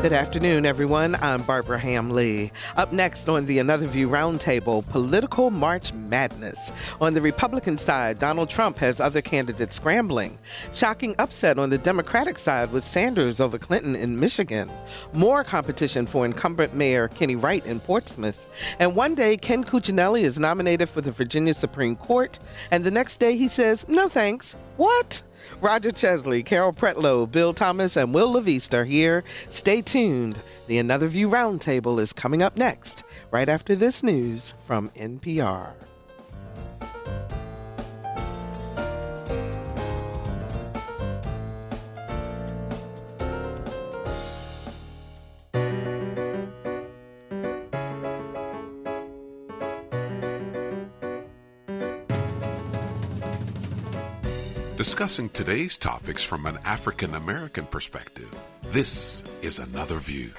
Good afternoon, everyone. I'm Barbara Ham-Lee. Up next on the Another View Roundtable, political March Madness. On the Republican side, Donald Trump has other candidates scrambling. Shocking upset on the Democratic side with Sanders over Clinton in Michigan. More competition for incumbent Mayor Kenny Wright in Portsmouth. And one day, Ken Cuccinelli is nominated for the Virginia Supreme Court, and the next day he says, no thanks. What? Roger Chesley, Carol Pretlow, Bill Thomas, and Wil LaVeist are here. Stay tuned. The Another View Roundtable is coming up next, right after this news from NPR. Discussing today's topics from an African-American perspective, this is Another View.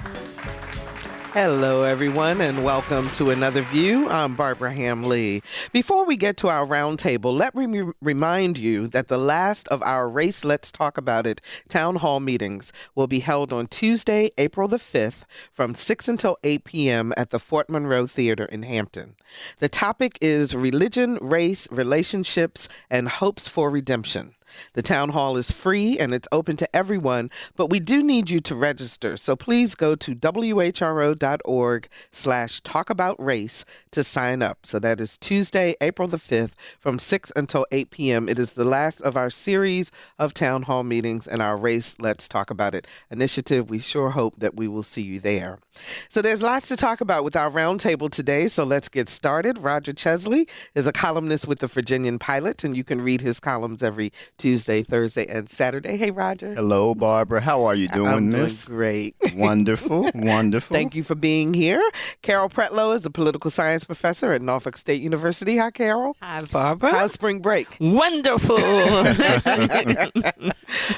Hello, everyone, and welcome to Another View. I'm Barbara Ham-Lee. Before we get to our roundtable, let me remind you that the last of our Race Let's Talk About It town hall meetings will be held on Tuesday, April the 5th from 6 until 8 p.m. at the Fort Monroe Theater in Hampton. The topic is religion, race, relationships, and hopes for redemption. The town hall is free and it's open to everyone, but we do need you to register. So please go to whro.org/talkaboutrace to sign up. So that is Tuesday, April the 5th from 6 until 8 p.m. It is the last of our series of town hall meetings and our Race Let's Talk About It initiative. We sure hope that we will see you there. So there's lots to talk about with our roundtable today. So let's get started. Roger Chesley is a columnist with the Virginian-Pilot, and you can read his columns every Tuesday, Thursday, and Saturday. Hey, Roger. Hello, Barbara. How are you doing, I'm miss? doing great. Wonderful, wonderful. Thank you for being here. Carol Pretlow is a political science professor at Norfolk State University. Hi, Carol. Hi, Barbara. How's spring break? Wonderful.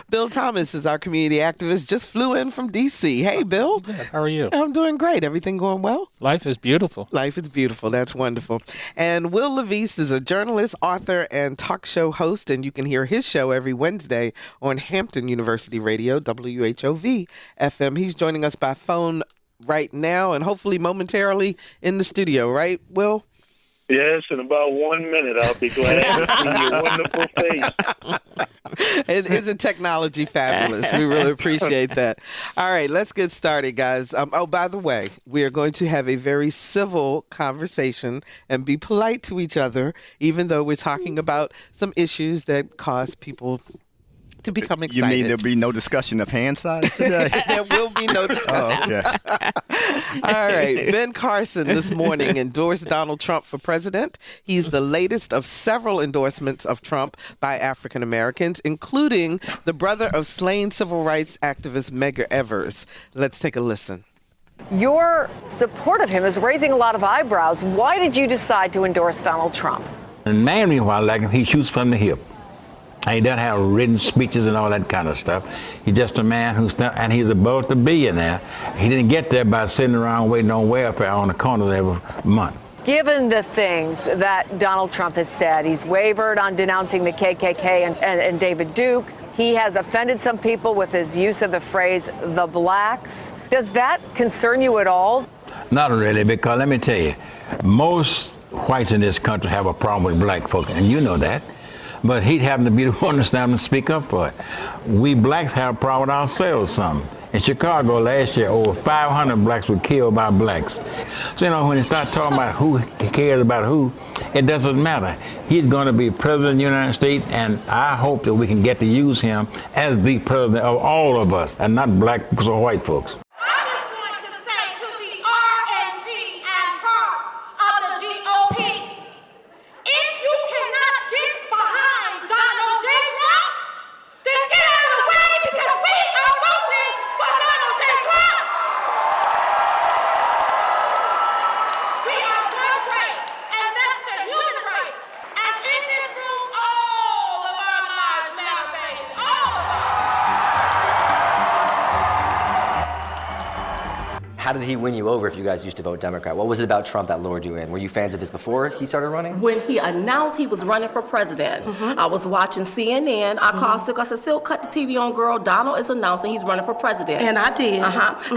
Bill Thomas is our community activist, just flew in from D.C. Hey, Bill. Good. How are you? I'm doing great. Everything going well? Life is beautiful. Life is beautiful. That's wonderful. And Wil LaVeist is a journalist, author, and talk show host, and you can hear his show every Wednesday on Hampton University Radio, WHRV-FM. He's joining us by phone right now and hopefully momentarily in the studio, right, Wil? Yes, in about 1 minute, I'll be glad to see your wonderful face. Isn't technology fabulous? We really appreciate that. All right, let's get started, guys. By the way, we are going to have a very civil conversation and be polite to each other, even though we're talking about some issues that cause people to become excited. You mean there'll be no discussion of hand size today? There will be no discussion. Oh, okay. All right. Ben Carson this morning endorsed Donald Trump for president. He's the latest of several endorsements of Trump by African Americans, including the brother of slain civil rights activist Medgar Evers. Let's take a listen. Your support of him is raising a lot of eyebrows. Why did you decide to endorse Donald Trump? The main reason why I like him, he shoots from the hip. And he doesn't have written speeches and all that kind of stuff. He's just a man and he's above the billionaire. He didn't get there by sitting around waiting on welfare on the corner every month. Given the things that Donald Trump has said, he's wavered on denouncing the KKK and David Duke. He has offended some people with his use of the phrase, the blacks. Does that concern you at all? Not really, because let me tell you, most whites in this country have a problem with black folk, and you know that. But he'd happen to be the one to stand and speak up for it. We blacks have a problem with ourselves some. In Chicago last year, over 500 blacks were killed by blacks. So, when you start talking about who cares about who, it doesn't matter. He's going to be president of the United States, and I hope that we can get to use him as the president of all of us, and not black folks or white folks. I just want to say to the RNC and parts of the GOP, if you cannot get behind Donald J. Trump, then get out of the way because we are voting for Donald J. Trump. We are one race, and that's the human race. And in this room, all of our lives matter, baby. All of them. how did he win you over if you guys used to vote Democrat? What was it about Trump that lured you in? Were you fans of his before he started running? When he announced he was running for president, I was watching CNN. I called Silk. I said, Silk, cut the TV on, girl. Donald is announcing he's running for president. And I did.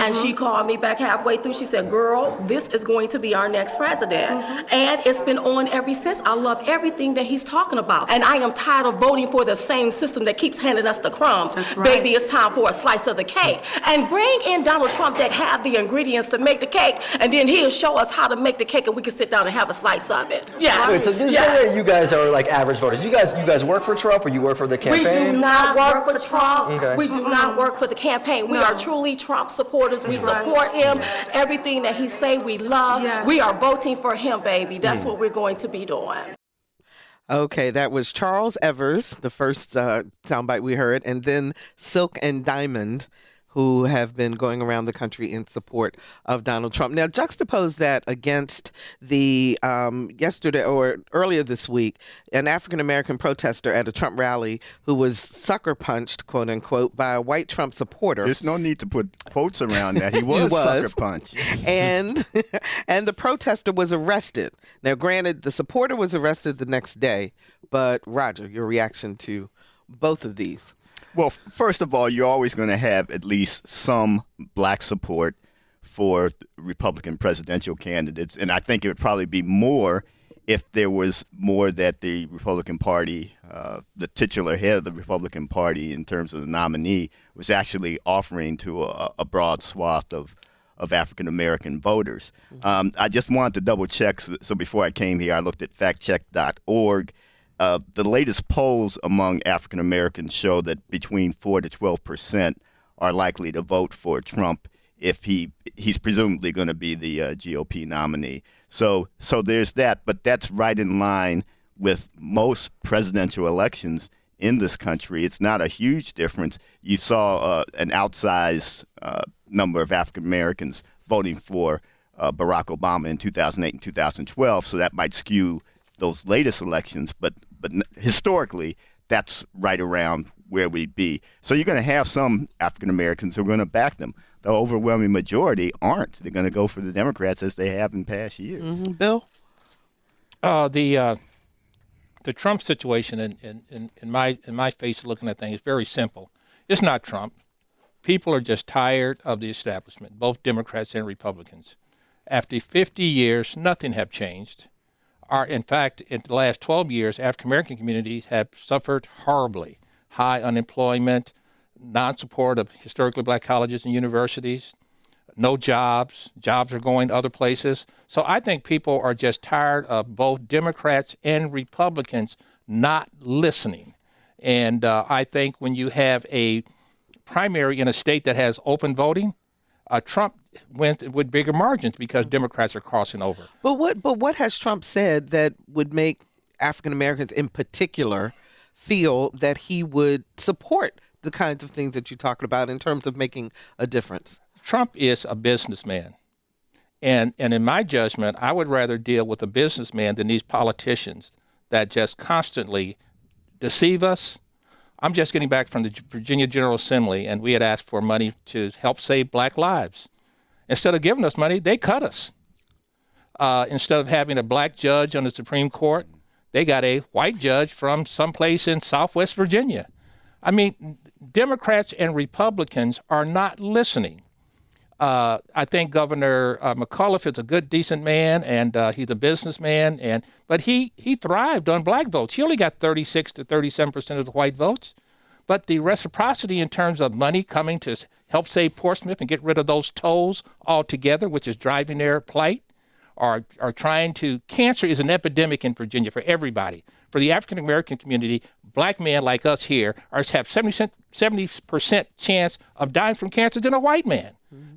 And she called me back halfway through. She said, girl, this is going to be our next president. And it's been on ever since. I love everything that he's talking about. And I am tired of voting for the same system that keeps handing us the crumbs. That's right. Baby, it's time for a slice of the cake. And bring in Donald Trump that have the ingredients to make the cake, and then he'll show us how to make the cake, and we can sit down and have a slice of it. Yeah. Wait, so there's no way you guys are like average voters. You guys work for Trump, or you work for the campaign? We do not work for Trump. Okay. We do not work for the campaign. We are truly Trump supporters. We support him. Everything that he say, we love. Yes. We are voting for him, baby. That's what we're going to be doing. Okay, that was Charles Evers, the first soundbite we heard, and then Silk and Diamond, who have been going around the country in support of Donald Trump. Now, juxtapose that against the yesterday or earlier this week, an African-American protester at a Trump rally who was sucker punched, quote unquote, by a white Trump supporter. There's no need to put quotes around that. He was sucker punched. And the protester was arrested. Now, granted, the supporter was arrested the next day, but Roger, your reaction to both of these? Well, first of all, you're always going to have at least some black support for Republican presidential candidates. And I think it would probably be more if there was more that the Republican Party, the titular head of the Republican Party in terms of the nominee, was actually offering to a broad swath of African-American voters. I just wanted to double check. So before I came here, I looked at factcheck.org. The latest polls among African Americans show that between 4 to 12% are likely to vote for Trump if he's presumably going to be the GOP nominee. So there's that, but that's right in line with most presidential elections in this country. It's not a huge difference. You saw an outsized number of African Americans voting for Barack Obama in 2008 and 2012, so that might skew those latest elections, but historically, that's right around where we'd be. So you're going to have some African Americans who are going to back them. The overwhelming majority aren't. They're going to go for the Democrats as they have in past years. Bill? The Trump situation in my face of looking at things is very simple. It's not Trump. People are just tired of the establishment, both Democrats and Republicans. After 50 years, nothing have changed. In fact, in the last 12 years, African-American communities have suffered horribly. High unemployment, non-support of historically black colleges and universities, no jobs. Jobs are going other places. So I think people are just tired of both Democrats and Republicans not listening. And I think when you have a primary in a state that has open voting, Trump went with bigger margins because Democrats are crossing over. But what has Trump said that would make African Americans in particular feel that he would support the kinds of things that you're talking about in terms of making a difference? Trump is a businessman. And in my judgment, I would rather deal with a businessman than these politicians that just constantly deceive us. I'm just getting back from the Virginia General Assembly, and we had asked for money to help save black lives. Instead of giving us money, they cut us. Instead of having a black judge on the Supreme Court, they got a white judge from someplace in Southwest Virginia. I mean, Democrats and Republicans are not listening. I think Governor McAuliffe is a good, decent man, and he's a businessman, but he thrived on black votes. He only got 36 to 37% of the white votes. But the reciprocity in terms of money coming to help save Portsmouth and get rid of those tolls altogether, which is driving their plight, are trying to. Cancer is an epidemic in Virginia for everybody. For the African American community, black men like us here have 70% chance of dying from cancer than a white man.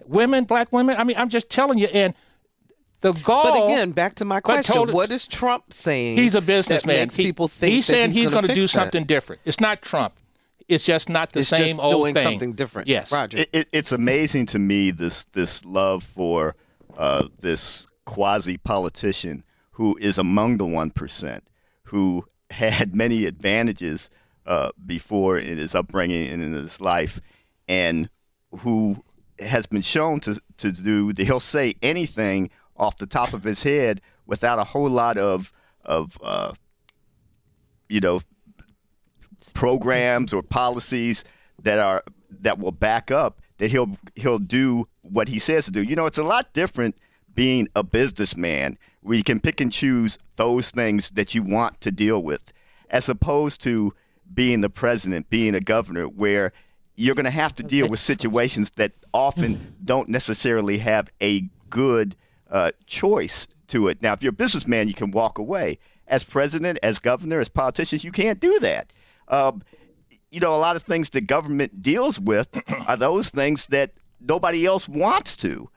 Women, black women, I mean, I'm just telling you, and the goal. But again, back to my question, what is Trump saying? He's a businessman. That makes people think he's saying he's going to do that? something different. It's not Trump. It's just not the same just old doing thing. Something different. Yes, Roger. It's amazing to me this love for this quasi-politician who is among the 1%, who had many advantages before in his upbringing and in his life, and who has been shown to do that he'll say anything off the top of his head without a whole lot of programs or policies that will back up that he'll do what he says to do. It's a lot different being a businessman where you can pick and choose those things that you want to deal with, as opposed to being the president, being a governor, where you're going to have to deal with situations that often don't necessarily have a good choice to it. Now, if you're a businessman, you can walk away. As president, as governor, as politicians, you can't do that. A lot of things that government deals with are those things that nobody else wants to.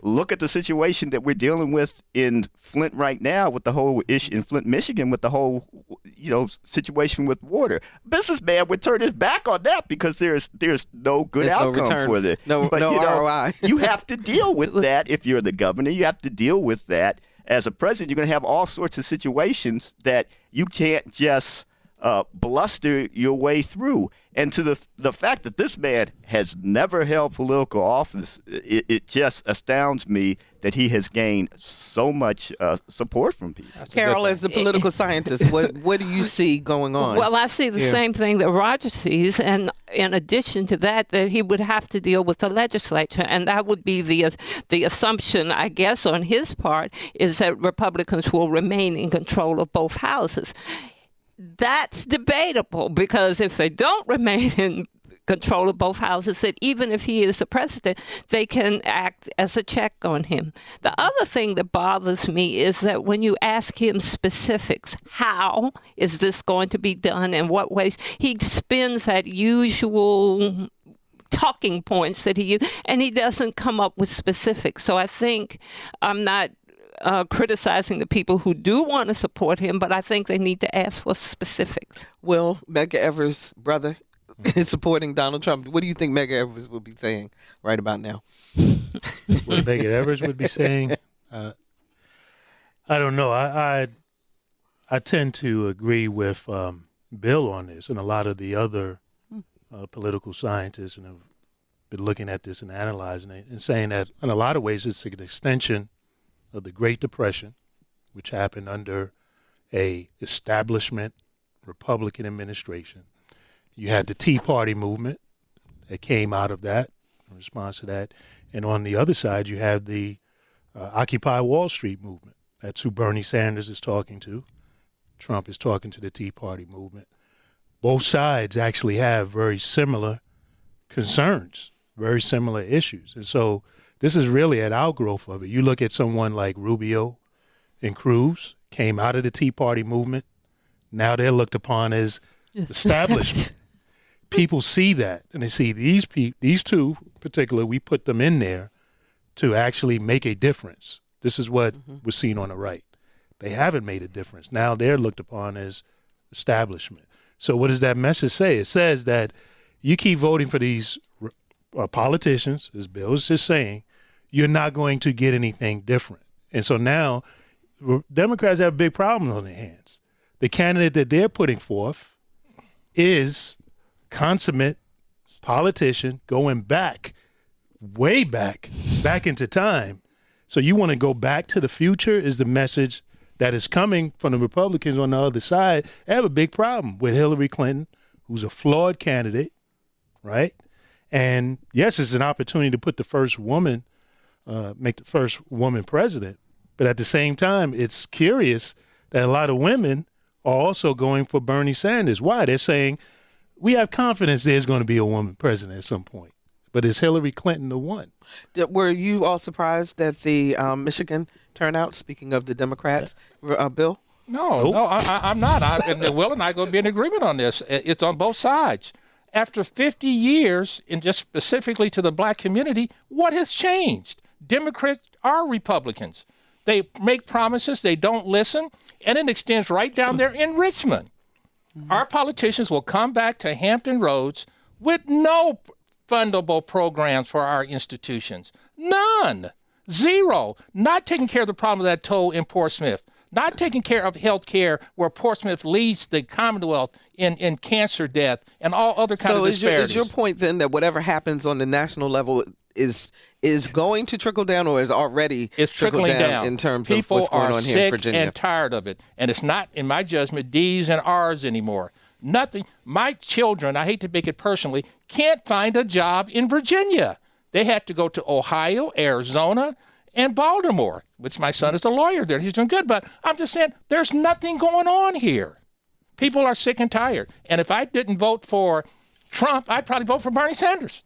Look at the situation that we're dealing with in Flint right now with the whole issue in Flint, Michigan, with the whole, situation with water. Businessman would turn his back on that because there's no good outcome for it. No ROI. You have to deal with that if you're the governor. You have to deal with that as a president. You're going to have all sorts of situations that you can't just bluster your way through. And to the fact that this man has never held political office, it just astounds me that he has gained so much support from people. Carol, as a political scientist, what do you see going on? Well, I see the same thing that Roger sees, and in addition to that he would have to deal with the legislature, and that would be the assumption, I guess, on his part, is that Republicans will remain in control of both houses. That's debatable, because if they don't remain in control of both houses, that even if he is the president, they can act as a check on him. The other thing that bothers me is that when you ask him specifics, how is this going to be done, in what ways, he spins that usual talking points that he uses, and he doesn't come up with specifics. So I think I'm not criticizing the people who do want to support him, but I think they need to ask for specifics. Will, Medgar Evers' brother is supporting Donald Trump. What do you think Medgar Evers would be saying right about now? What Medgar Evers would be saying? I don't know. I tend to agree with Bill on this and a lot of the other political scientists, and have been looking at this and analyzing it and saying that in a lot of ways it's an extension of the Great Depression, which happened under a establishment Republican administration. You had the Tea Party movement that came out of that, in response to that. And on the other side, you have the Occupy Wall Street movement. That's who Bernie Sanders is talking to. Trump is talking to the Tea Party movement. Both sides actually have very similar concerns, very similar issues. And so this is really an outgrowth of it. You look at someone like Rubio and Cruz, came out of the Tea Party movement. Now they're looked upon as establishment. People see that, and they see these two in particular, we put them in there to actually make a difference. This is what was seen on the right. They haven't made a difference. Now they're looked upon as establishment. So what does that message say? It says that you keep voting for these politicians, as Bill is just saying, you're not going to get anything different. And so now Democrats have a big problem on their hands. The candidate that they're putting forth is consummate politician going back, way back into time. So you want to go back to the future is the message that is coming from the Republicans on the other side. They have a big problem with Hillary Clinton, who's a flawed candidate, right? And yes, it's an opportunity to put the first woman, make the first woman president. But at the same time, it's curious that a lot of women are also going for Bernie Sanders. Why? They're saying, we have confidence there's going to be a woman president at some point. But is Hillary Clinton the one? Were you all surprised at the Michigan turnout, speaking of the Democrats, Bill? No, I'm not. Will and I are going to be in agreement on this. It's on both sides. After 50 years, and just specifically to the black community, what has changed? Democrats are Republicans. They make promises, they don't listen, and it extends right down there in Richmond. Our politicians will come back to Hampton Roads with no fundable programs for our institutions. None. Zero. Not taking care of the problem of that toll in Portsmouth. not taking care of health care where Portsmouth leads the Commonwealth in cancer death and all other kinds of disparities. So is your point then that whatever happens on the national level is going to trickle down, or is already trickling down in terms People of what's going on here in Virginia? People are sick and tired of it. And it's not, in my judgment, D's and R's anymore. Nothing. My children, I hate to make it personally, can't find a job in Virginia. They had to go to Ohio, Arizona, and Baltimore, which my son is a lawyer there. He's doing good. But I'm just saying there's nothing going on here. People are sick and tired. And if I didn't vote for Trump, I'd probably vote for Bernie Sanders.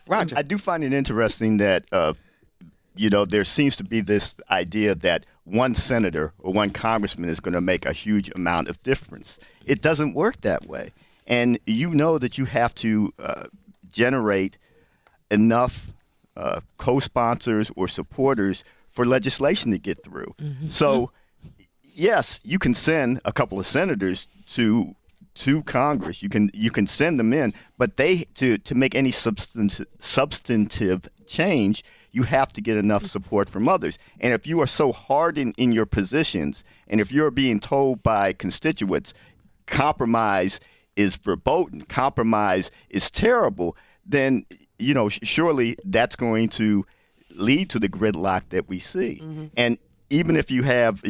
Roger. I do find it interesting that, there seems to be this idea that one senator or one congressman is going to make a huge amount of difference. It doesn't work that way. And you know that you have to generate enough co-sponsors or supporters for legislation to get through. Mm-hmm. So, yes, you can send a couple of senators to Congress. You can send them in, but to make any substantive change, you have to get enough support from others. And if you are so hard in your positions, and if you're being told by constituents, compromise is verboten, compromise is terrible, then surely that's going to lead to the gridlock that we see. Mm-hmm. And even if you have,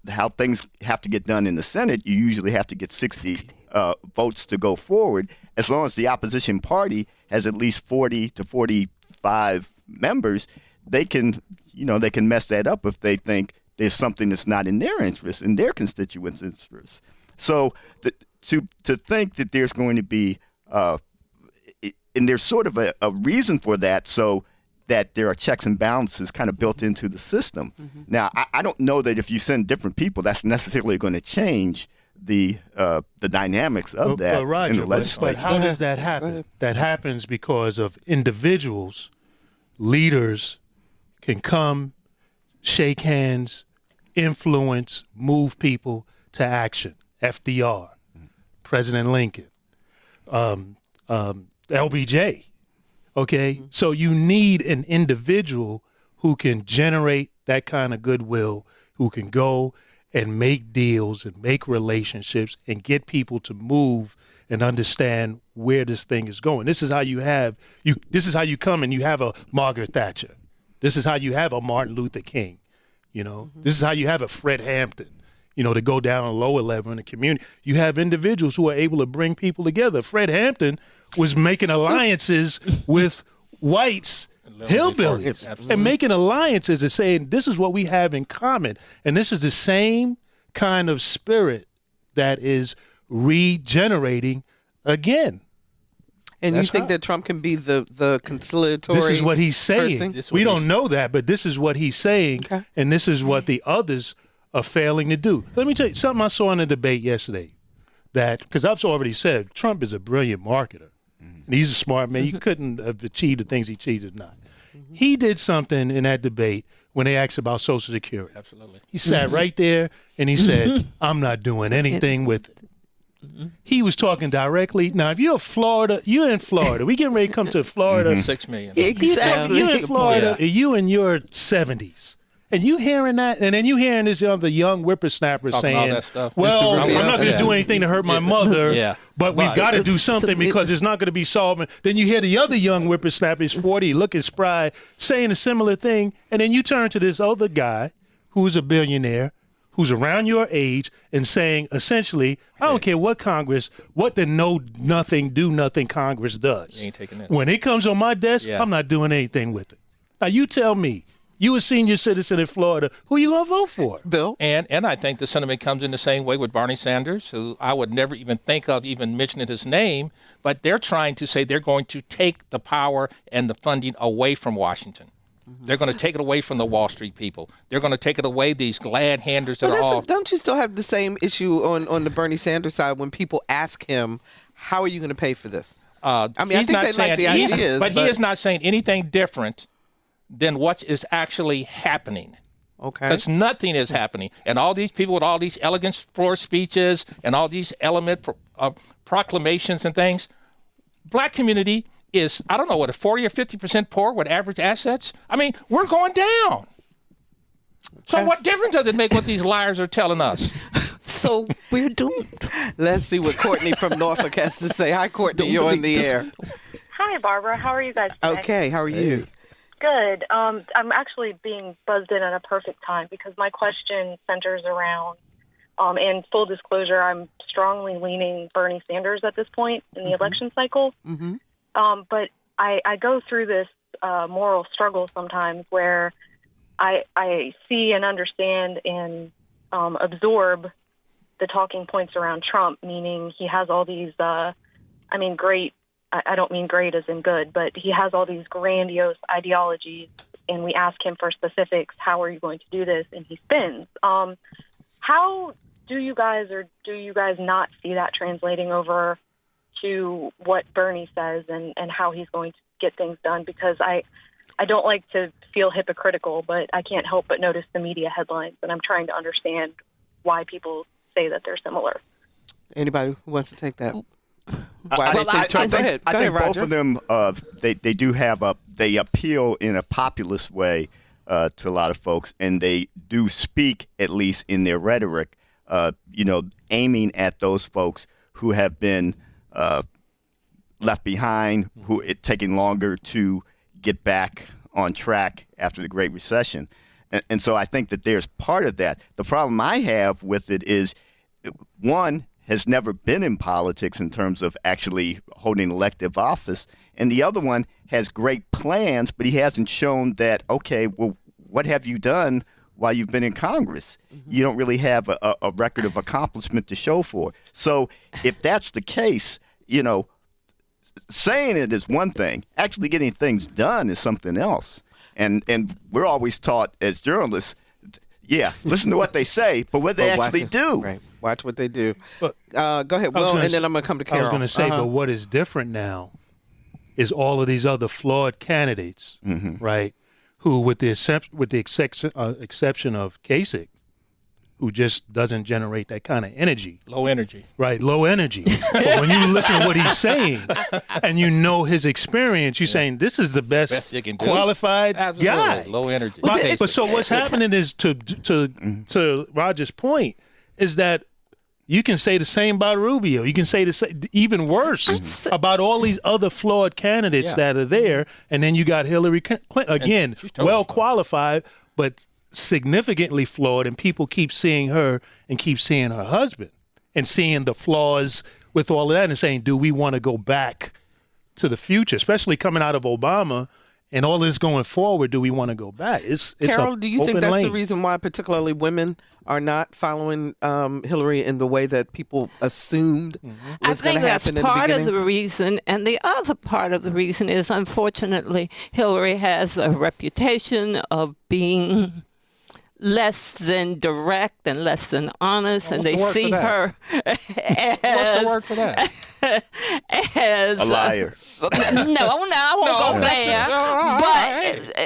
how things have to get done in the Senate, you usually have to get 60 votes to go forward. As long as the opposition party has at least 40 to 45 members, they can mess that up if they think there's something that's not in their interest, in their constituents' interest. So to think that there's going to be, and there's sort of a reason for that, so that there are checks and balances kind of built into the system. Mm-hmm. Now, I don't know that if you send different people, that's necessarily going to change the dynamics of that Roger, in the legislature. But how does that happen? That happens because of individuals, leaders can come, shake hands, influence, move people to action. FDR, President Lincoln, LBJ. Okay, so you need an individual who can generate that kind of goodwill, who can go and make deals and make relationships and get people to move and understand where this thing is going. This is how you come and you have a Margaret Thatcher. This is how you have a Martin Luther King. This is how you have a Fred Hampton. To go down a lower level in the community. You have individuals who are able to bring people together. Fred Hampton was making alliances with whites, hillbillies, and making alliances and saying, this is what we have in common. And this is the same kind of spirit that is regenerating again. And you think that Trump can be the conciliatory This is what he's saying. Person? We don't know that, but this is what he's saying, okay. And this is what the others are failing to do. Let me tell you something I saw in a debate yesterday, that because I've already said Trump is a brilliant marketer, and he's a smart man. You couldn't have achieved the things he achieved if not. He did something in that debate when they asked about Social Security. Absolutely. He sat right there and he said, I'm not doing anything with it. He was talking directly. Now, if you're in Florida. We getting ready to come to Florida. 6 million. Exactly. You're in Florida. Yeah. You in your 70s. And you hearing that, and then you hearing this the young whippersnapper talking saying, all that stuff. well, I'm not going to do anything to hurt my mother, but we've got to do something because it's not going to be solving. Then you hear the other young whippersnapper, he's 40, looking spry, saying a similar thing, and then you turn to this other guy who's a billionaire, who's around your age, and saying, essentially, I don't care what the know-nothing, do-nothing Congress does. You ain't taking this. When it comes on my desk, I'm not doing anything with it. Now, you tell me. You a senior citizen in Florida. Who you going to vote for? Bill? And I think the sentiment comes in the same way with Bernie Sanders, who I would never even think of even mentioning his name, but they're trying to say they're going to take the power and the funding away from Washington. Mm-hmm. They're going to take it away from the Wall Street people. They're going to take it away, these glad handers that are all... Don't you still have the same issue on the Bernie Sanders side when people ask him, how are you going to pay for this? I think they like the ideas. But he is not saying anything different than what is actually happening. Okay. Because nothing is happening. And all these people with all these elegant floor speeches and all these proclamations and things, black community is, I don't know, what, 40 or 50% poor with average assets? I mean, we're going down. So what difference does it make what these liars are telling us? So we're doomed. Let's see what Courtney from Norfolk has to say. Hi, Courtney. You're on the air. Hi, Barbara. How are you guys today? Okay. How are you? Good. I'm actually being buzzed in at a perfect time because my question centers around, and full disclosure, I'm strongly leaning Bernie Sanders at this point in the election cycle. Mm-hmm. But I go through this moral struggle sometimes where I see and understand and absorb the talking points around Trump, meaning he has all these, great, I don't mean great as in good, but he has all these grandiose ideologies, and we ask him for specifics, how are you going to do this? And he spins. How do you guys not see that translating over to what Bernie says and how he's going to get things done? Because I don't like to feel hypocritical, but I can't help but notice the media headlines, and I'm trying to understand why people say that they're similar. Anybody who wants to take that? I think Roger. both of them, they appeal in a populist way to a lot of folks, and they do speak, at least in their rhetoric, aiming at those folks who have been left behind, who it taking longer to get back on track after the Great Recession. And so I think that there's part of that. The problem I have with it is, one, has never been in politics in terms of actually holding elective office, and the other one has great plans, but he hasn't shown that, okay, well, what have you done while you've been in Congress? Mm-hmm. You don't really have a record of accomplishment to show for. So if that's the case, saying it is one thing, actually getting things done is something else. And we're always taught as journalists, listen to what they say, but what they actually do. Right. Watch what they do. But, go ahead, Will, and then I'm going to come to Carol. I was going to say, but what is different now is all of these other flawed candidates, right, who, with the exception of Kasich, who just doesn't generate that kind of energy. Low energy. Right, low energy. But when you listen to what he's saying and you know his experience, you're saying this is the best qualified guy. Low energy. But so what's happening is, to Roger's point, is that you can say the same about Rubio. You can say the same, even worse about all these other flawed candidates that are there. And then you got Hillary Clinton, again, well qualified, but significantly flawed, and people keep seeing her and keep seeing her husband and seeing the flaws with all of that and saying, do we want to go back to the future, especially coming out of Obama and all this going forward? Do we want to go back? It's Carol, do you think that's lane. the reason why particularly women are not following Hillary in the way that people assumed was going to happen in the beginning? I think that's part of the reason. And the other part of the reason is, unfortunately, Hillary has a reputation of being less than direct and less than honest, and they see her as, what's the word for that? As a liar. No, I won't go there.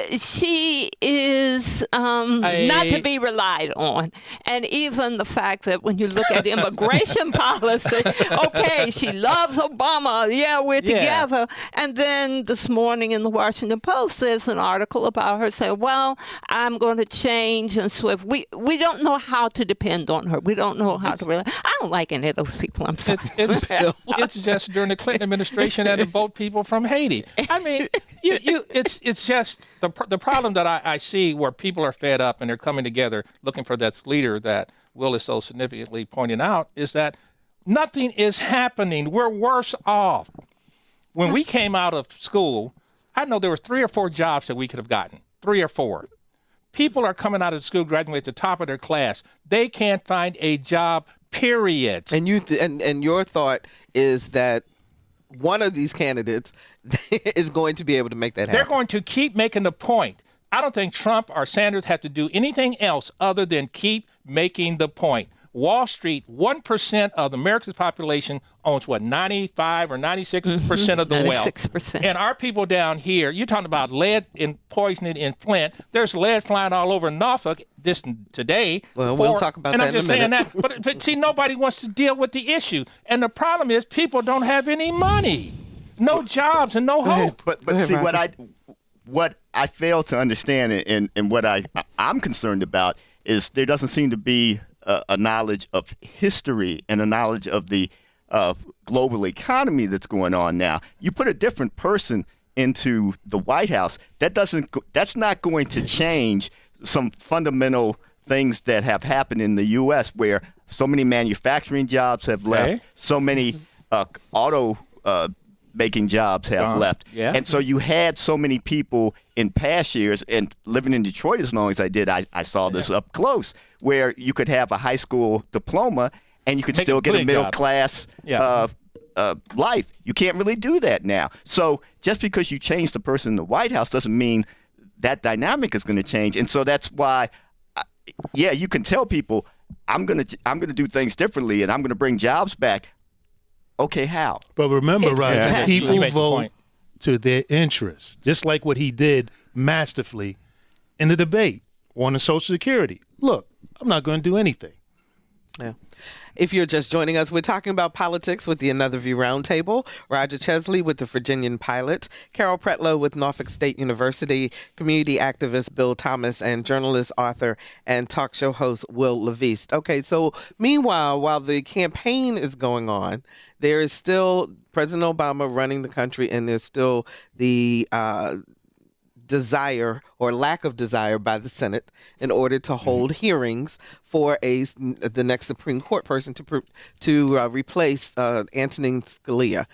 But she is not to be relied on. And even the fact that when you look at immigration policy, okay, she loves Obama. Yeah, we're together. And then this morning in the Washington Post, there's an article about her saying, well, I'm going to change and swift. We don't know how to depend on her. We don't know how to rely. I don't like any of those people. I'm sorry. It's just during the Clinton administration and to vote people from Haiti. I mean, it's just the problem that I see where people are fed up and they're coming together looking for that leader that Will is so significantly pointing out is that nothing is happening. We're worse off. When we came out of school, I know there was 3 or 4 jobs that we could have gotten, 3 or 4. People are coming out of school, graduating at the top of their class. They can't find a job, period. And and your thought is that one of these candidates is going to be able to make that happen. They're going to keep making the point. I don't think Trump or Sanders have to do anything else other than keep making the point. Wall Street, 1% of America's population owns, 95 or 96% of the 96%. wealth. And our people down here, you're talking about lead and poisoning in Flint. There's lead flying all over Norfolk today. Well, we'll talk about that in a minute. And I'm just saying that. But see, nobody wants to deal with the issue. And the problem is people don't have any money, no jobs, and no hope. But see, what I fail to understand and what I'm concerned about is there doesn't seem to be a knowledge of history and a knowledge of the global economy that's going on now. You put a different person into the White House, that's not going to change some fundamental things that have happened in the U.S. where so many manufacturing jobs have left, so many auto making jobs have left. Yeah. And so you had so many people in past years, and living in Detroit as long as I did, I saw this up close, where you could have a high school diploma and you could still get a middle class life. You can't really do that now. So just because you change the person in the White House doesn't mean that dynamic is going to change. And so that's why, you can tell people, I'm going to do things differently and I'm going to bring jobs back. Okay, how? But remember, Roger, people vote to their interests, just like what he did masterfully in the debate on the Social Security. Look, I'm not going to do anything. Yeah. If you're just joining us, we're talking about politics with the Another View Roundtable. Roger Chesley with the Virginian-Pilot, Carol Pretlow with Norfolk State University, community activist Bill Thomas, and journalist, author, and talk show host Wil LaVeist. Okay, so meanwhile, while the campaign is going on, there is still President Obama running the country, and there's still the desire or lack of desire by the Senate in order to hold hearings for the next Supreme Court person to replace Antonin Scalia.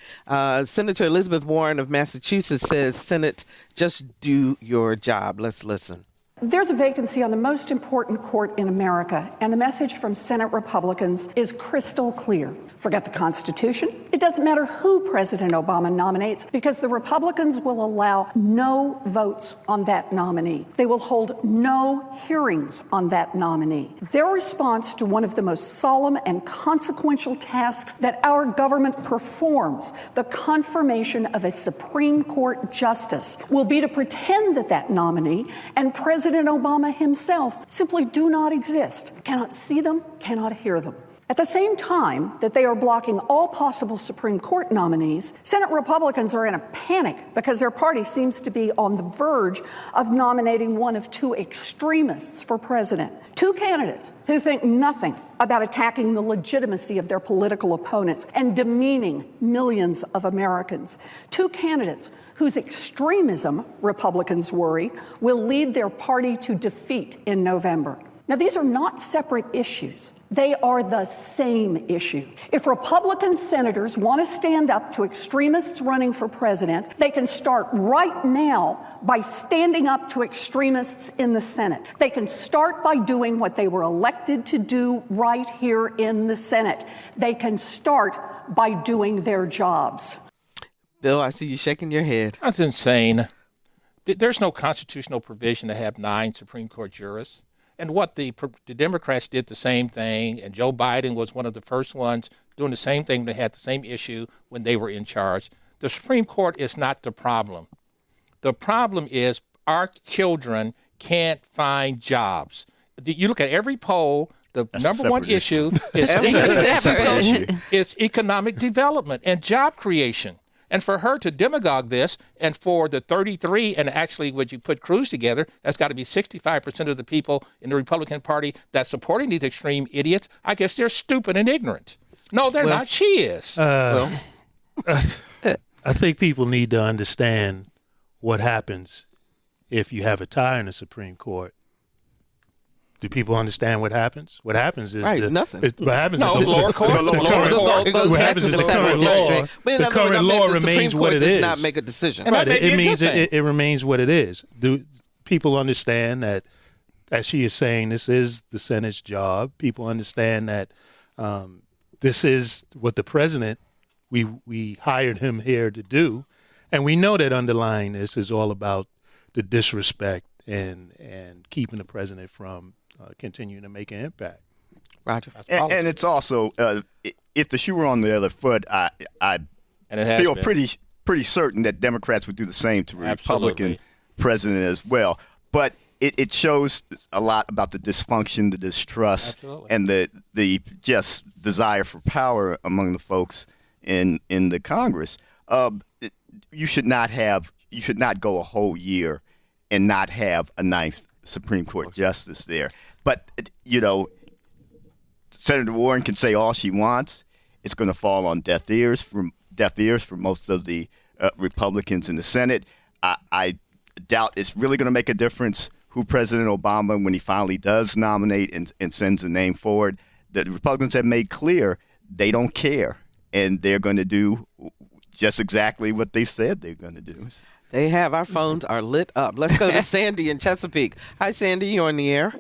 Senator Elizabeth Warren of Massachusetts says, Senate, just do your job. Let's listen. There's a vacancy on the most important court in America, and the message from Senate Republicans is crystal clear. Forget the Constitution. It doesn't matter who President Obama nominates, because the Republicans will allow no votes on that nominee. They will hold no hearings on that nominee. Their response to one of the most solemn and consequential tasks that our government performs, the confirmation of a Supreme Court justice, will be to pretend that that nominee and President Obama himself simply do not exist, cannot see them, cannot hear them. At the same time that they are blocking all possible Supreme Court nominees, Senate Republicans are in a panic because their party seems to be on the verge of nominating one of two extremists for president. Two candidates who think nothing about attacking the legitimacy of their political opponents and demeaning millions of Americans. Two candidates whose extremism, Republicans worry, will lead their party to defeat in November. Now, these are not separate issues. They are the same issue. If Republican senators want to stand up to extremists running for president, they can start right now by standing up to extremists in the Senate. They can start by doing what they were elected to do right here in the Senate. They can start by doing their jobs. Bill, I see you shaking your head. That's insane. There's no constitutional provision to have 9 Supreme Court jurists. And what the Democrats did the same thing, and Joe Biden was one of the first ones doing the same thing. They had the same issue when they were in charge. The Supreme Court is not the problem. The problem is our children can't find jobs. You look at every poll, the number one issue is economic development and job creation. And for her to demagogue this, and for the 33, and actually when you put Cruz together, that's got to be 65% of the people in the Republican Party that's supporting these extreme idiots. I guess they're stupid and ignorant. No, they're not. She is. I think people need to understand what happens if you have a tie in the Supreme Court. Do people understand what happens? What happens is nothing. What happens is the lower court. What happens is the current law. The current law remains what it is. Does not make a decision. Right. It means it remains what it is. Do people understand that? As she is saying, this is the Senate's job. People understand that this is what the president we hired him here to do, and we know that underlying this is all about the disrespect and keeping the president from continuing to make an impact. Roger. And it's also, if the shoe were on the other foot, I feel pretty certain that Democrats would do the same to a Republican president as well. But it shows a lot about the dysfunction, the distrust, and the just desire for power among the folks in the Congress. You should not go a whole year and not have a 9th Supreme Court justice there. But, Senator Warren can say all she wants. It's going to fall on deaf ears for most of the Republicans in the Senate. I doubt it's really going to make a difference who President Obama, when he finally does nominate and sends a name forward. The Republicans have made clear they don't care, and they're going to do just exactly what they said they're going to do. They have. Our phones are lit up. Let's go to Sandy in Chesapeake. Hi, Sandy. You're on the air.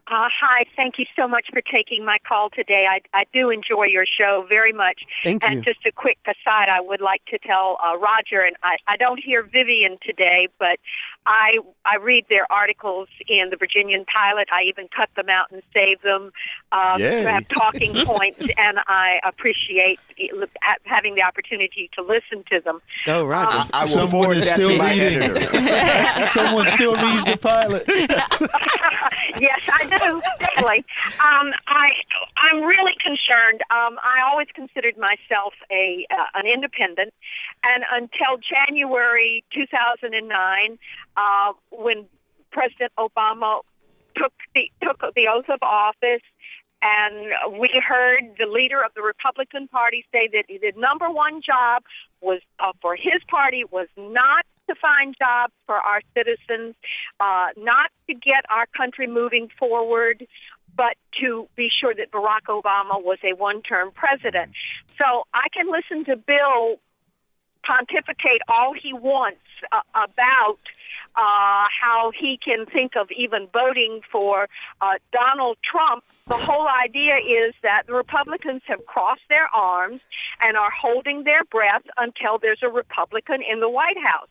Hi, thank you so much for taking my call today. I do enjoy your show very much. Thank you. And just a quick aside, I would like to tell Roger, and I don't hear Vivian today, but I read their articles in the Virginian-Pilot. I even cut them out and save them to have talking points, and I appreciate having the opportunity to listen to them. Oh, Roger. I will forward that to my editor. Someone still reads the Pilot. Yes, I do, definitely. I'm really concerned. I always considered myself an independent, and until January 2009, when President Obama took the oath of office, and we heard the leader of the Republican Party say that the number one job was for his party was not to find jobs for our citizens, not to get our country moving forward, but to be sure that Barack Obama was a one-term president. So I can listen to Bill pontificate all he wants about how he can think of even voting for Donald Trump. The whole idea is that the Republicans have crossed their arms and are holding their breath until there's a Republican in the White House.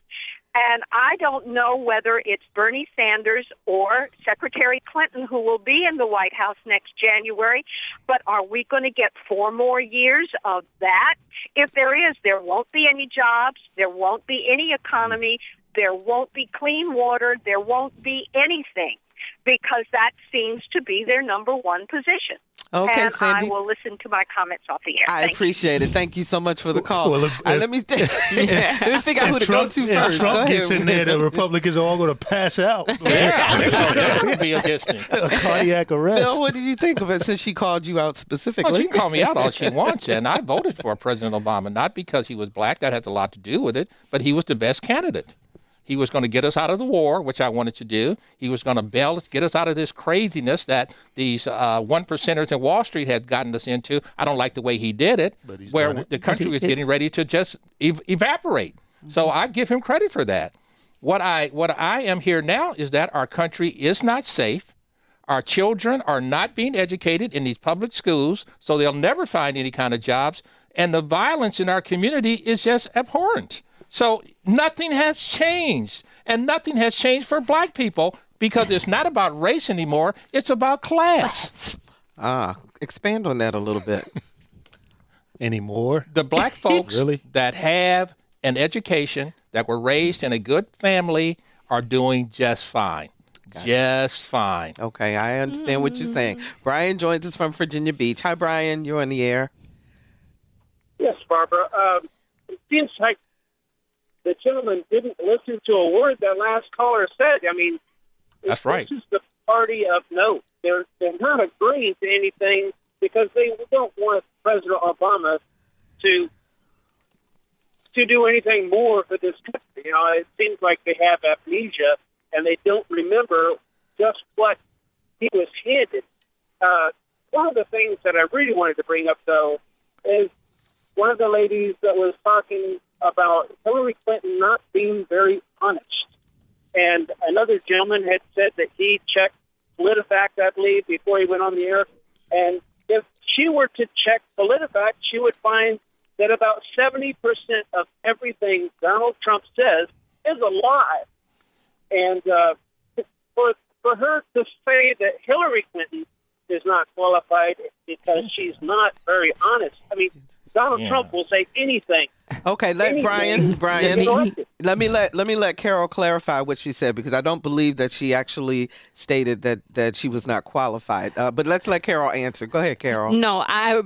And I don't know whether it's Bernie Sanders or Secretary Clinton who will be in the White House next January, but are we going to get 4 more years of that? If there is, there won't be any jobs, there won't be any economy, there won't be clean water, there won't be anything, because that seems to be their number one position. Okay, and Sandy. I will listen to my comments off the air. I appreciate it. Thank you so much for the call. Well, let me figure out who to go to If first. Trump gets in there, the Republicans are all going to pass out. That would be a distance. A cardiac arrest. Bill, what did you think of it since she called you out specifically? Well, she can call me out all she wants, and I voted for President Obama, not because he was black. That has a lot to do with it, but he was the best candidate. He was going to get us out of the war, which I wanted to do. He was going to get us out of this craziness that these one percenters in Wall Street had gotten us into. I don't like the way he did it, where the country was getting ready to just evaporate. Mm-hmm. So I give him credit for that. What I am here now is that our country is not safe. Our children are not being educated in these public schools, so they'll never find any kind of jobs. And the violence in our community is just abhorrent. So nothing has changed, and nothing has changed for black people because it's not about race anymore. It's about class. Expand on that a little bit. Anymore? The black folks that have an education, that were raised in a good family, are doing just fine. Just fine. Okay, I understand what you're saying. Brian joins us from Virginia Beach. Hi, Brian. You're on the air. Yes, Barbara. It seems like the gentleman didn't listen to a word that last caller said. I mean, that's right. This is the party of note. They're not agreeing to anything because they don't want President Obama to do anything more for this country. You know, it seems like they have amnesia and they don't remember just what he was handed. One of the things that I really wanted to bring up, though, is one of the ladies that was talking about Hillary Clinton not being very honest. And another gentleman had said that he checked PolitiFact, I believe, before he went on the air. And if she were to check PolitiFact, she would find that about 70% of everything Donald Trump says is a lie. And for her to say that Hillary Clinton is not qualified because she's not very honest, I mean, Donald Trump will say anything. Okay, let Brian, Let me let Carol clarify what she said, because I don't believe that she actually stated that she was not qualified. But let's let Carol answer. Go ahead, Carol. No, I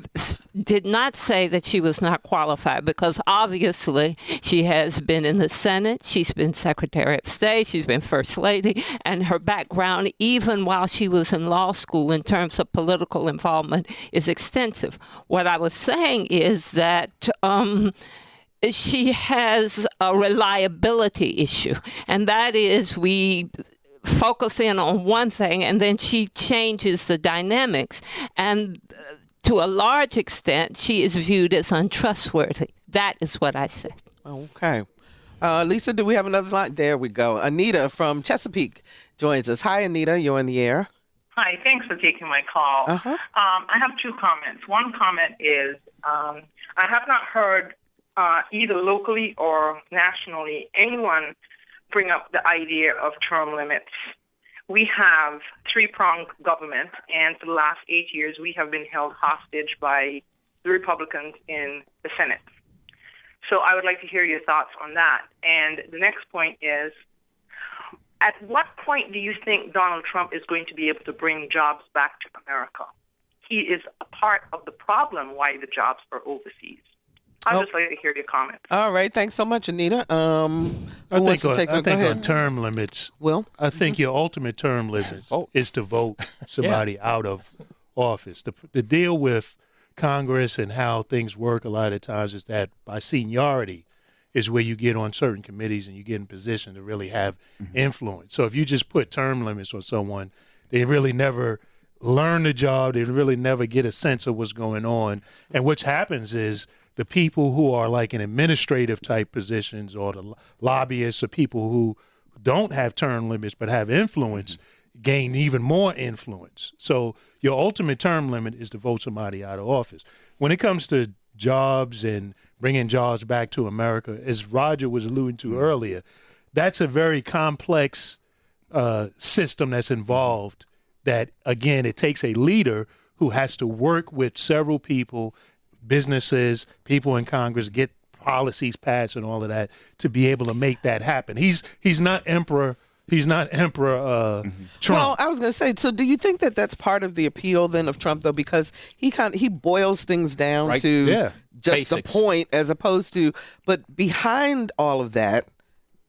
did not say that she was not qualified, because obviously she has been in the Senate, she's been Secretary of State, she's been First Lady, and her background, even while she was in law school in terms of political involvement, is extensive. What I was saying is that she has a reliability issue, and that is we focus in on one thing and then she changes the dynamics, and to a large extent she is viewed as untrustworthy. That is what I said. Okay. Lisa, do we have another line? There we go. Anita from Chesapeake joins us. Hi, Anita. You're in the air. Hi, thanks for taking my call. I have two comments. One comment is I have not heard either locally or nationally anyone bring up the idea of term limits. We have three-pronged government, and for the last 8 years we have been held hostage by the Republicans in the Senate. So I would like to hear your thoughts on that. And the next point is, at what point do you think Donald Trump is going to be able to bring jobs back to America? He is a part of the problem why the jobs are overseas. I'd just like to hear your comments. All right. Thanks so much, Anita. I think on term limits, Will? I think your ultimate term limit is to vote somebody out of office. The deal with Congress and how things work a lot of times is that by seniority is where you get on certain committees and you get in position to really have influence. So if you just put term limits on someone, they really never learn the job. They really never get a sense of what's going on. And what happens is the people who are like in administrative type positions, or the lobbyists, or people who don't have term limits but have influence, gain even more influence. So your ultimate term limit is to vote somebody out of office. When it comes to jobs and bringing jobs back to America, as Roger was alluding to earlier, that's a very complex system that's involved, that, again, it takes a leader who has to work with several people, businesses, people in Congress, get policies passed and all of that to be able to make that happen. He's not Emperor. He's not Emperor Trump. Well, I was going to say, so do you think that that's part of the appeal then of Trump, though, because he boils things down to just the point, as opposed to, but behind all of that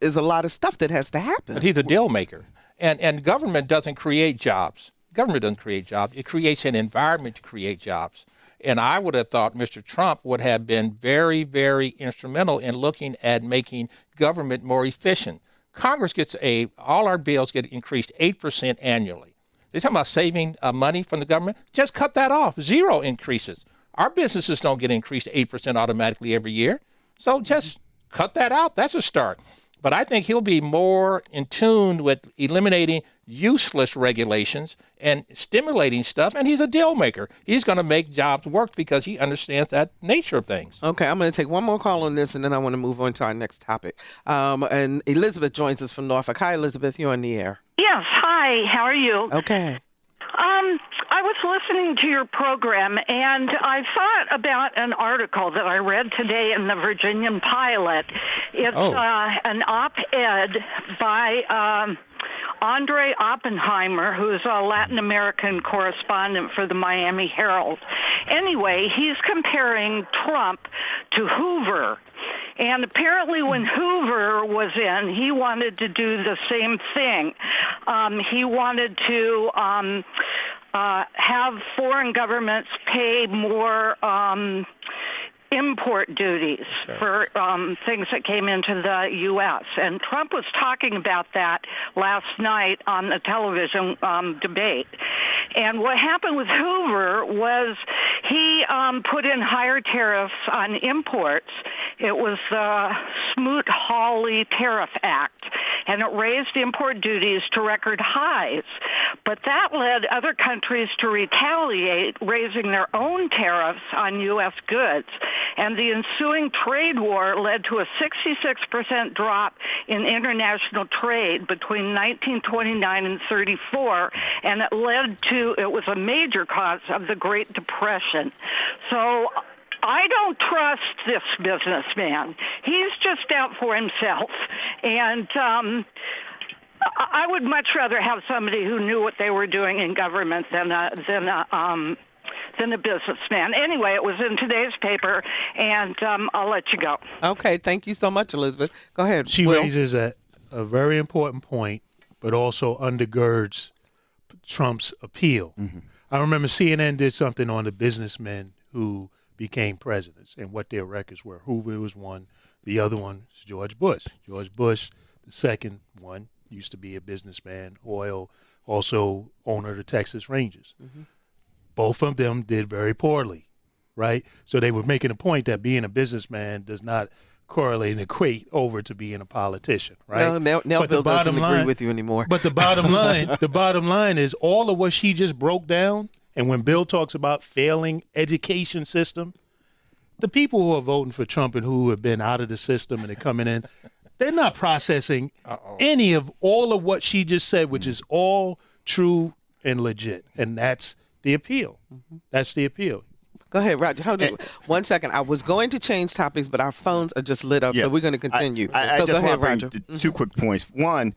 is a lot of stuff that has to happen. But he's a deal maker, and government doesn't create jobs. Government doesn't create jobs. It creates an environment to create jobs. And I would have thought Mr. Trump would have been very, very instrumental in looking at making government more efficient. Congress gets all our bills get increased 8% annually. They're talking about saving money from the government. Just cut that off. 0 increases. Our businesses don't get increased 8% automatically every year. So just cut that out. That's a start. But I think he'll be more in tune with eliminating useless regulations and stimulating stuff. And he's a deal maker. He's going to make jobs work because he understands that nature of things. Okay, I'm going to take one more call on this, and then I want to move on to our next topic. And Elizabeth joins us from Norfolk. Hi, Elizabeth. You're on the air. Yes. Hi. How are you? Okay. I was listening to your program, and I thought about an article that I read today in the Virginian-Pilot. It's an op-ed by Andre Oppenheimer, who's a Latin American correspondent for the Miami Herald. Anyway, he's comparing Trump to Hoover. And apparently when Hoover was in, he wanted to do the same thing. He wanted to have foreign governments pay more import duties for things that came into the U.S. And Trump was talking about that last night on the television debate. And what happened with Hoover was he put in higher tariffs on imports. It was the Smoot-Hawley Tariff Act, and it raised import duties to record highs. But that led other countries to retaliate, raising their own tariffs on U.S. goods. And the ensuing trade war led to a 66% drop in international trade between 1929 and 34, and it was a major cause of the Great Depression. So I don't trust this businessman. He's just out for himself. And I would much rather have somebody who knew what they were doing in government than a businessman. Anyway, it was in today's paper, and I'll let you go. Okay, thank you so much, Elizabeth. Go ahead. She Will. raises a very important point, but also undergirds Trump's appeal. Mm-hmm. I remember CNN did something on the businessmen who became presidents and what their records were. Hoover was one. The other one is George Bush. George Bush, the second one, used to be a businessman, oil, also owner of the Texas Rangers. Mm-hmm. Both of them did very poorly, right? So they were making a point that being a businessman does not correlate and equate over to being a politician, right? No, now Bill doesn't agree with you anymore. But the bottom line is all of what she just broke down. And when Bill talks about failing education system, the people who are voting for Trump and who have been out of the system and they're coming in, they're not processing any of all of what she just said, which is all true and legit. And that's the appeal. That's the appeal. Go ahead, Roger. 1 second. I was going to change topics, but our phones are just lit up, so we're going to continue. I so just go ahead, want Roger. to bring two quick points. One,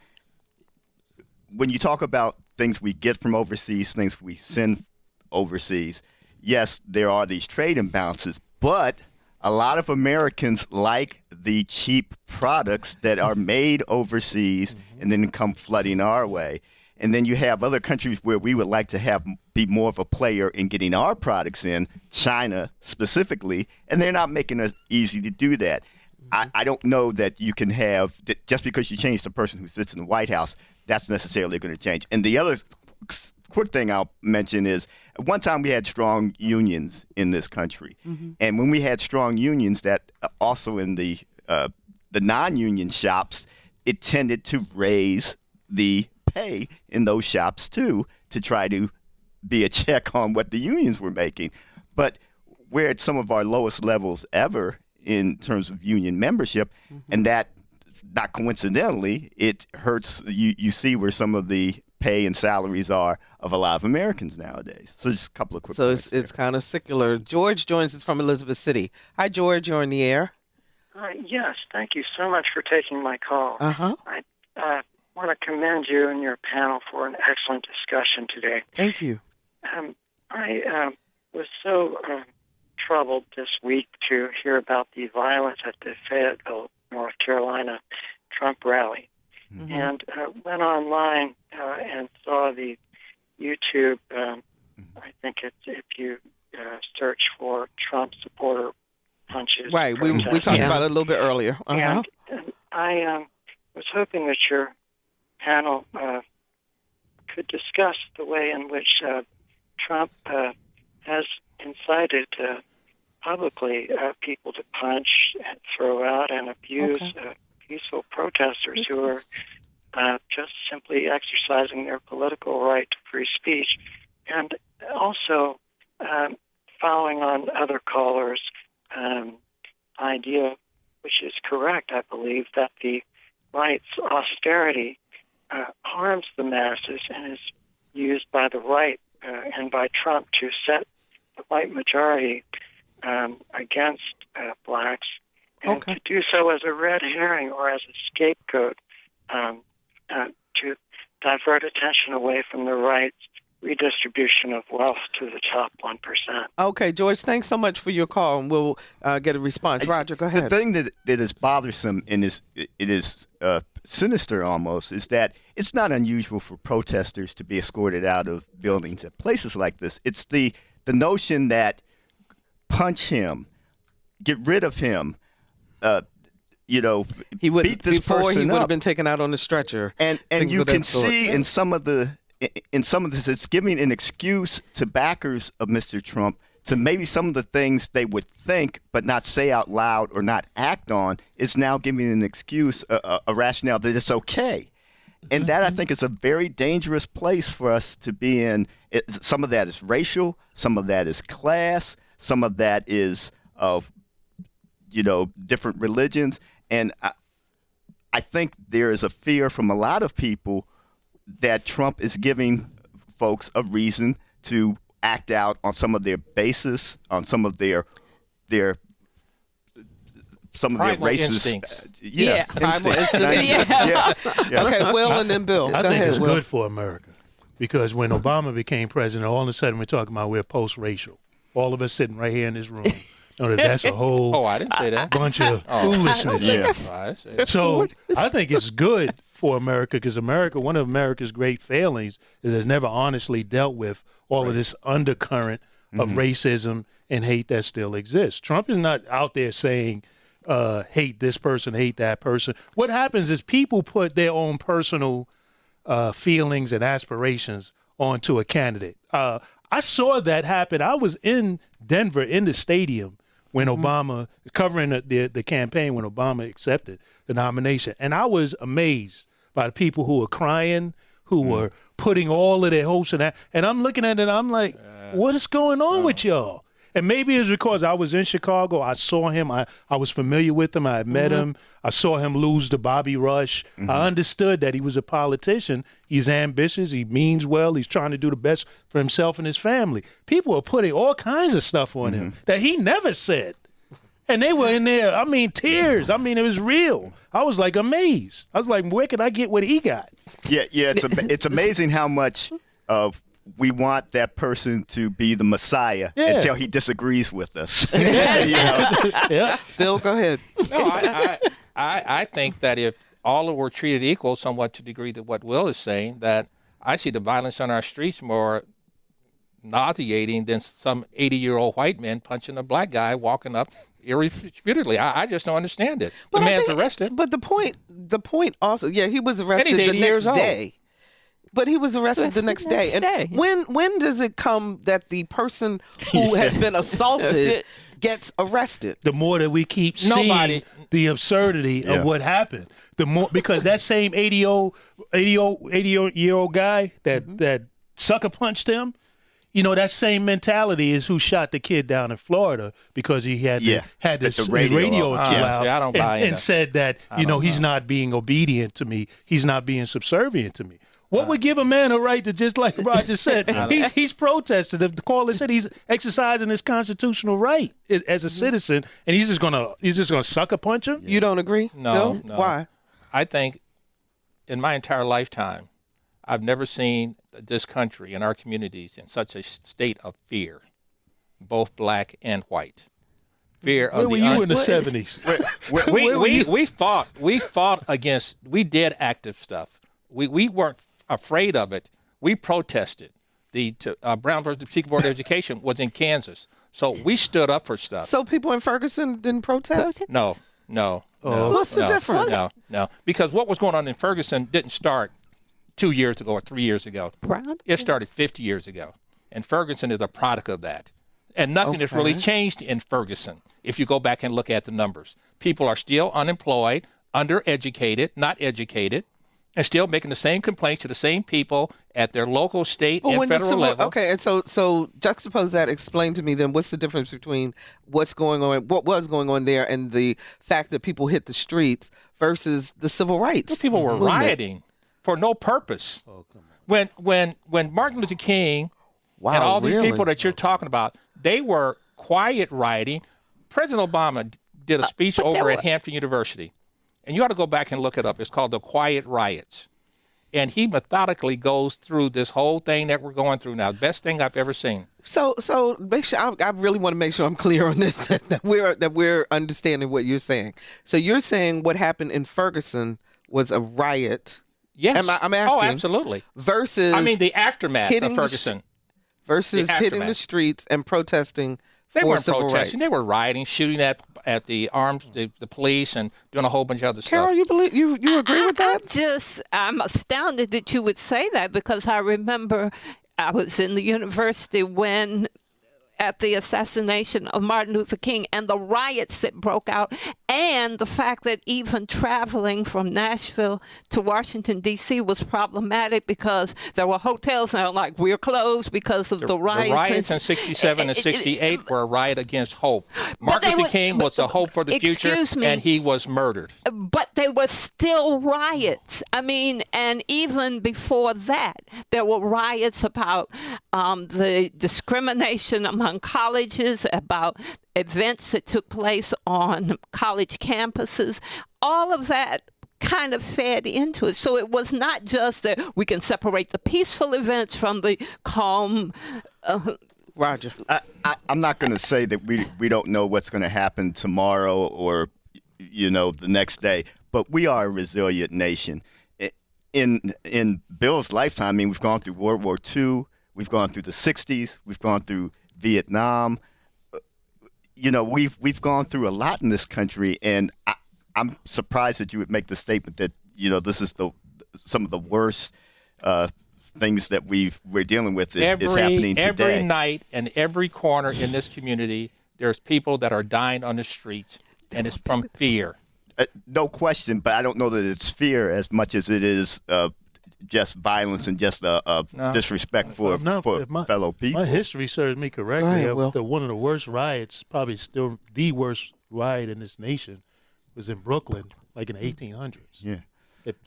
when you talk about things we get from overseas, things we send overseas, yes, there are these trade imbalances, but a lot of Americans like the cheap products that are made overseas and then come flooding our way. And then you have other countries where we would like to be more of a player in getting our products in, China specifically, and they're not making it easy to do that. I don't know that you can have, just because you change the person who sits in the White House, that's necessarily going to change. And the other quick thing I'll mention is, at one time we had strong unions in this country. And when we had strong unions, that also in the non-union shops, it tended to raise the pay in those shops too, to try to be a check on what the unions were making. But we're at some of our lowest levels ever in terms of union membership, and that, not coincidentally, it hurts. You see where some of the pay and salaries are of a lot of Americans nowadays. So just a couple of quick points. So it's kind of secular. George joins us from Elizabeth City. Hi, George. You're on the air. Yes, thank you so much for taking my call. I want to commend you and your panel for an excellent discussion today. Thank you. I was so troubled this week to hear about the violence at the Fayetteville, North Carolina Trump rally. And went online and saw the YouTube, I think if you search for Trump supporter punches. Right, we talked about it a little bit earlier. And I was hoping that your panel could discuss the way in which Trump has incited publicly people to punch and throw out and abuse peaceful protesters who are just simply exercising their political right to free speech. And also following on other callers' idea, which is correct, I believe, that the right's austerity harms the masses and is used by the right and by Trump to set the white majority against blacks, and to do so as a red herring or as a scapegoat to divert attention away from the right's redistribution of wealth to the top 1%. Okay, George, thanks so much for your call, and we'll get a response. Roger, go ahead. The thing that is bothersome and it is sinister almost is that it's not unusual for protesters to be escorted out of buildings at places like this. It's the notion that punch him, get rid of him, he would, beat this before person he would up. have been taken out on the stretcher. And you can see in some of this, it's giving an excuse to backers of Mr. Trump to maybe some of the things they would think but not say out loud or not act on is now giving an excuse, a rationale that it's okay. And that, I think, is a very dangerous place for us to be in. Some of that is racial. Some of that is class. Some of that is different religions. And I think there is a fear from a lot of people that Trump is giving folks a reason to act out on some of their basis, on some of their some Primal of the racist. instincts. Primal instincts. Yeah. Okay, Will, and then Bill. I Go think ahead, it's Will. good for America because when Obama became president, all of a sudden we're talking about we're post-racial. All of us sitting right here in this room. That's a whole I didn't say that. bunch of foolishness. I didn't say that. So I think it's good for America because one of America's great failings is it's never honestly dealt with all of this undercurrent of racism and hate that still exists. Trump is not out there saying, hate this person, hate that person. What happens is people put their own personal feelings and aspirations onto a candidate. I saw that happen. I was in Denver in the stadium when Obama, covering the campaign when Obama accepted the nomination. And I was amazed by the people who were crying, who were putting all of their hopes in that. And I'm looking at it, I'm like, what is going on with y'all? And maybe it's because I was in Chicago. I saw him. I was familiar with him. I had met him. I saw him lose to Bobby Rush. I understood that he was a politician. He's ambitious. He means well. He's trying to do the best for himself and his family. People are putting all kinds of stuff on him that he never said. And they were in there, tears. It was real. I was like amazed. I was like, where can I get what he got? Yeah. It's amazing how much of we want that person to be the Messiah until he disagrees with us. Bill, go ahead. No, I think that if all were treated equal, somewhat to the degree to what Will is saying, that I see the violence on our streets more nauseating than some 80-year-old white man punching a black guy walking up irrefutably. I just don't understand it. The man's arrested. But the point also, he was arrested And he's 80 the next years old. day. But he was arrested the next day. And when does it come that the person who has been assaulted gets arrested? The more that we keep seeing the absurdity of what happened, the more, because that same 80-year-old guy that sucker punched him, that same mentality is who shot the kid down in Florida because he had this radio too loud I don't buy and said that he's not being obedient to me, he's not being subservient to me. What would give a man a right to, just like Roger said, he's protested. The caller said he's exercising his constitutional right as a citizen, and he's just gonna sucker punch him. You don't agree? No. Why? I think in my entire lifetime, I've never seen this country and our communities in such a state of fear, both black and white. Fear of Where were you in the 70s? We fought against. We did active stuff. We weren't afraid of it. We protested. The Brown versus Topeka Board of Education was in Kansas, so we stood up for stuff. So people in Ferguson didn't protest? No. What's the difference? No, because what was going on in Ferguson didn't start 2 years ago or 3 years ago. It started 50 years ago, and Ferguson is a product of that. And nothing has really changed in Ferguson if you go back and look at the numbers. People are still unemployed, undereducated, not educated, and still making the same complaints to the same people at their local, state, and federal level. Okay, and so juxtapose that. Explain to me then what's the difference between what was going on there, and the fact that people hit the streets versus the civil rights. People were rioting for no purpose. Oh, come on. When Martin Luther King and all these people that you're talking about, they were quiet rioting. President Obama did a speech over at Hampton University. And you ought to go back and look it up. It's called the Quiet Riots. And he methodically goes through this whole thing that we're going through now. Best thing I've ever seen. So make sure I really want to make sure I'm clear on this, that we're understanding what you're saying. So you're saying what happened in Ferguson was a riot. Yes. I'm asking. Oh, absolutely. Versus the aftermath of Ferguson. Versus hitting the streets and protesting They for weren't civil protesting. rights. They were rioting, shooting at the arms, the police, and doing a whole bunch of other Carol, stuff. you believe you agree with that? I'm astounded that you would say that, because I remember I was in the university when at the assassination of Martin Luther King and the riots that broke out, and the fact that even traveling from Nashville to Washington, D.C. was problematic because there were hotels now like we're closed because of the riots. The riots in 67 and 68 were a riot against hope. Martin Luther King was a hope for the future, and he was murdered. But they were still riots. And even before that, there were riots about the discrimination among colleges, about events that took place on college campuses, all of that kind of fed into it. So it was not just that we can separate the peaceful events from the calm. Roger. I'm not going to say that we don't know what's going to happen tomorrow or, the next day, but we are a resilient nation. In Bill's lifetime, I mean, we've gone through World War II, we've gone through the 60s, we've gone through Vietnam. We've gone through a lot in this country, and I'm surprised that you would make the statement that this is some of the worst things that we're dealing with is happening today. Every night and every corner in this community, there's people that are dying on the streets, and it's from fear. No question, but I don't know that it's fear as much as it is just violence and just disrespect for fellow people. My history serves me correctly. One of the worst riots, probably still the worst riot in this nation, was in Brooklyn, like in the 1800s. Yeah.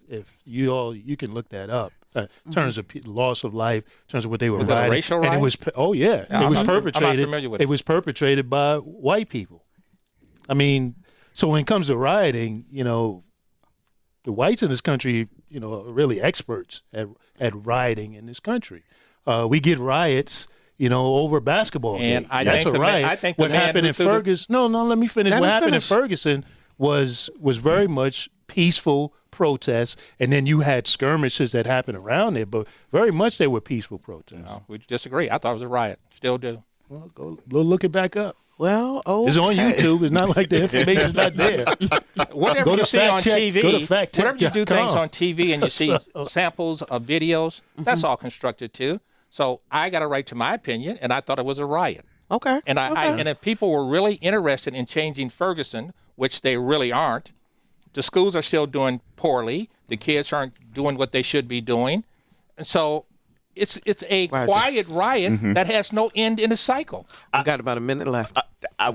If you can look that up. In terms of loss of life, in terms of what they were Was it a rioting. racial riot? And it was, it was perpetrated. I'm not familiar with it. It was perpetrated by white people. I mean, so when it comes to rioting, the whites in this country, are really experts at rioting in this country. We get riots, over basketball And game. That's a riot. I think what happened in Ferguson? No, let me finish. What happened in Ferguson was very much peaceful protests, and then you had skirmishes that happened around there, but very much they were peaceful protests. No, we disagree. I thought it was a riot. Still do. Well, go look it back up. Well, it's on YouTube. It's not like the information's not there. Whatever you see on TV, go to fact whenever you do things on TV and you see samples of videos, that's all constructed too. So I got a right to my opinion, and I thought it was a riot. Okay. And and if people were really interested in changing Ferguson, which they really aren't, the schools are still doing poorly. The kids aren't doing what they should be doing, and so it's a quiet riot that has no end in a cycle. I've got about a minute left. I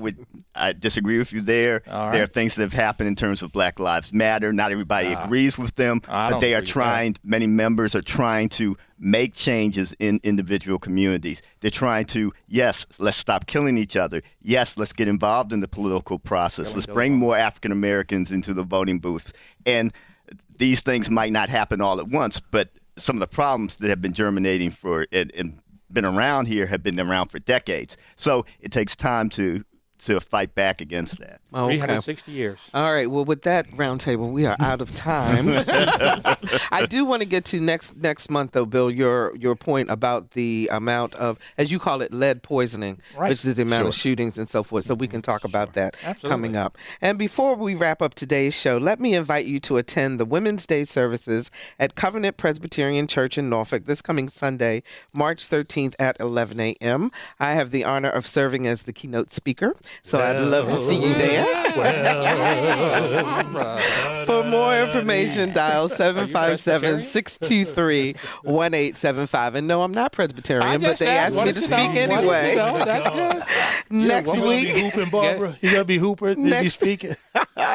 disagree with you there. Right. There are things that have happened in terms of Black Lives Matter. Not everybody agrees with them, but they are trying. Many members are trying to make changes in individual communities. They're trying to, yes, let's stop killing each other. Yes, let's get involved in the political process. Let's bring more African Americans into the voting booths. And these things might not happen all at once, but some of the problems that have been germinating for and been around here have been around for decades. So it takes time to fight back against that. Okay. 360 years. All right. Well, with that roundtable, we are out of time. I do want to get to next month, though, Bill, your point about the amount of, as you call it, lead poisoning, which is the amount of shootings and so forth. So we can talk about that coming up. And before we wrap up today's show, let me invite you to attend the Women's Day services at Covenant Presbyterian Church in Norfolk this coming Sunday, March 13th at 11 a.m. I have the honor of serving as the keynote speaker. So I'd love to see you there. For more information, dial 757-623-1875. And no, I'm not Presbyterian, but they asked me to speak anyway. Next week. You hooping, Barbara? You gotta be hooper. Did you speaking?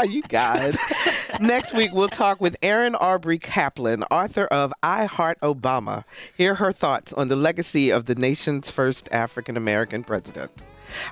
You guys. Next week, we'll talk with Erin Aubrey Kaplan, author of I Heart Obama. Hear her thoughts on the legacy of the nation's first African American president.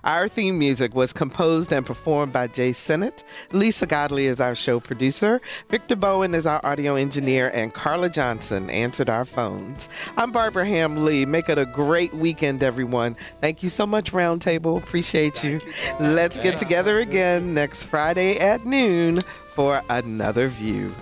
Our theme music was composed and performed by Jay Sennett. Lisa Godley is our show producer. Victor Bowen is our audio engineer, and Carla Johnson answered our phones. I'm Barbara Ham-Lee. Make it a great weekend, everyone. Thank you so much, Roundtable. Appreciate you. Let's get together again next Friday at noon for another view.